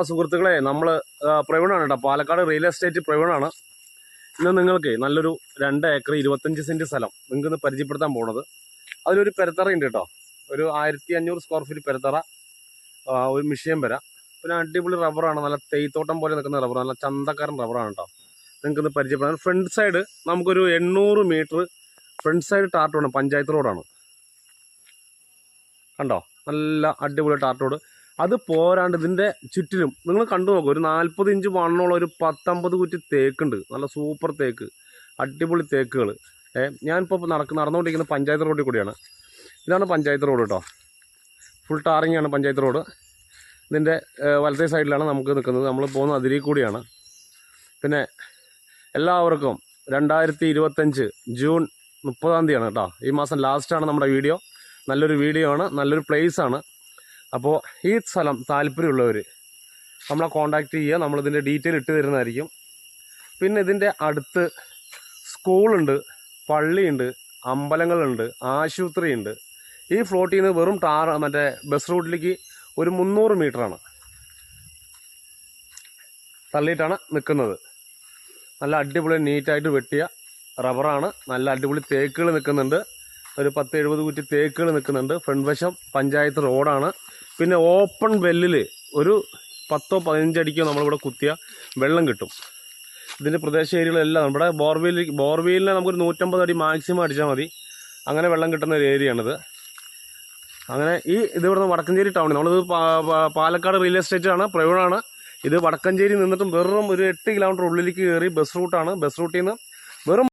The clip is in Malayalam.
സുഹൃത്തുക്കളെ, നമ്മൾ പ്രവീണാണ് കേട്ടോ, പാലക്കാട് റിയൽ എസ്റ്റേറ്റ് പ്രവീണാണ്. ഇന്ന് നിങ്ങൾക്ക് നല്ലൊരു 2 ഏക്കർ 25 സെൻറ്റ് സ്ഥലം നിങ്ങൾക്ക് പരിചയപ്പെടുത്താൻ പോകുന്നത്. അതിലൊരു പെരത്തറയുണ്ട് കേട്ടോ, ഒരു 1500 സ്ക്വയർ ഫീറ്റ് പെരത്തറ, ഒരു മിഷ്യൻ വര, പിന്നെ അടിപൊളി റബ്ബറാണ്, നല്ല തേയിത്തോട്ടം പോലെ നിൽക്കുന്ന റബ്ബർ, നല്ല ചന്തക്കാരൻ റബ്ബറാണ് കേട്ടോ. നിങ്ങൾക്കിന്ന് പരിചയപ്പെടാൻ ഫ്രണ്ട് സൈഡ് നമുക്കൊരു 800 മീറ്റർ ഫ്രണ്ട് സൈഡ് ടാർട്ട് വേണം, പഞ്ചായത്ത് റോഡാണ് കണ്ടോ, നല്ല അടിപൊളി ടാർട്ട് റോഡ്. അത് പോരാണ്ട് ഇതിൻ്റെ ചുറ്റിലും നിങ്ങൾ കണ്ടു നോക്കും, ഒരു 40 ഇഞ്ച് വണ്ണമുള്ള ഒരു 10-50 കുറ്റി തേക്കുണ്ട്, നല്ല സൂപ്പർ തേക്ക്, അടിപൊളി തേക്കുകൾ. ഞാനിപ്പോൾ നടന്നുകൊണ്ടിരിക്കുന്ന പഞ്ചായത്ത് റോഡിൽ കൂടിയാണ്. ഇതാണ് പഞ്ചായത്ത് റോഡ് കേട്ടോ, ഫുൾ ടാറിങ് ആണ് പഞ്ചായത്ത് റോഡ്. ഇതിൻ്റെ വലത്തേ സൈഡിലാണ് നമുക്ക് നിൽക്കുന്നത്, നമ്മൾ പോകുന്ന അതിരിൽ കൂടിയാണ്. പിന്നെ എല്ലാവർക്കും 2025 ജൂൺ 30-ാം തീയതിയാണ് കേട്ടോ, ഈ മാസം ലാസ്റ്റാണ് നമ്മുടെ വീഡിയോ. നല്ലൊരു വീഡിയോ ആണ്, നല്ലൊരു പ്ലേസാണ്. അപ്പോൾ ഈ സ്ഥലം താല്പര്യമുള്ളവർ നമ്മളെ കോൺടാക്റ്റ് ചെയ്യുക, നമ്മളിതിൻ്റെ ഡീറ്റെയിൽ ഇട്ട് തരുന്നതായിരിക്കും. പിന്നെ ഇതിൻ്റെ അടുത്ത് സ്കൂളുണ്ട്, പള്ളിയുണ്ട്, അമ്പലങ്ങളുണ്ട്, ആശുപത്രിയുണ്ട്. ഈ ഫ്ലോട്ടിൽ നിന്ന് വെറും മറ്റേ ബസ് റൂട്ടിലേക്ക് ഒരു 300 മീറ്ററാണ് തള്ളിയിട്ടാണ് നിൽക്കുന്നത്. നല്ല അടിപൊളി നീറ്റായിട്ട് വെട്ടിയ റബ്ബറാണ്, നല്ല അടിപൊളി തേക്കുകൾ നിൽക്കുന്നുണ്ട്, ഒരു 10-70 കുറ്റി തേക്കുകൾ നിൽക്കുന്നുണ്ട്. ഫ്രണ്ട് വശം പഞ്ചായത്ത് റോഡാണ്. പിന്നെ ഓപ്പൺ വെല്ലിൽ ഒരു 10-15 അടിക്കോ നമ്മളിവിടെ കുത്തിയ വെള്ളം കിട്ടും. ഇതിൻ്റെ പ്രദേശ ഏരിയകളെല്ലാം നമ്മുടെ ബോർവെയിലിനെ നമുക്കൊരു 150 അടി മാക്സിമം അടിച്ചാൽ മതി, അങ്ങനെ വെള്ളം കിട്ടുന്ന ഒരു ഏരിയയാണിത്. അങ്ങനെ ഇത് ഇവിടുന്ന് വടക്കഞ്ചേരി ടൗണിൽ, നമ്മളിത് പാലക്കാട് റിയൽ എസ്റ്റേറ്റ് ആണ്, പ്രവീണാണ്. ഇത് വടക്കഞ്ചേരി നിന്നിട്ടും വെറും ഒരു 8 കിലോമീറ്റർ ഉള്ളിലേക്ക് കയറി ബസ് റൂട്ടാണ്. ബസ് റൂട്ടിൽ നിന്ന് വെറും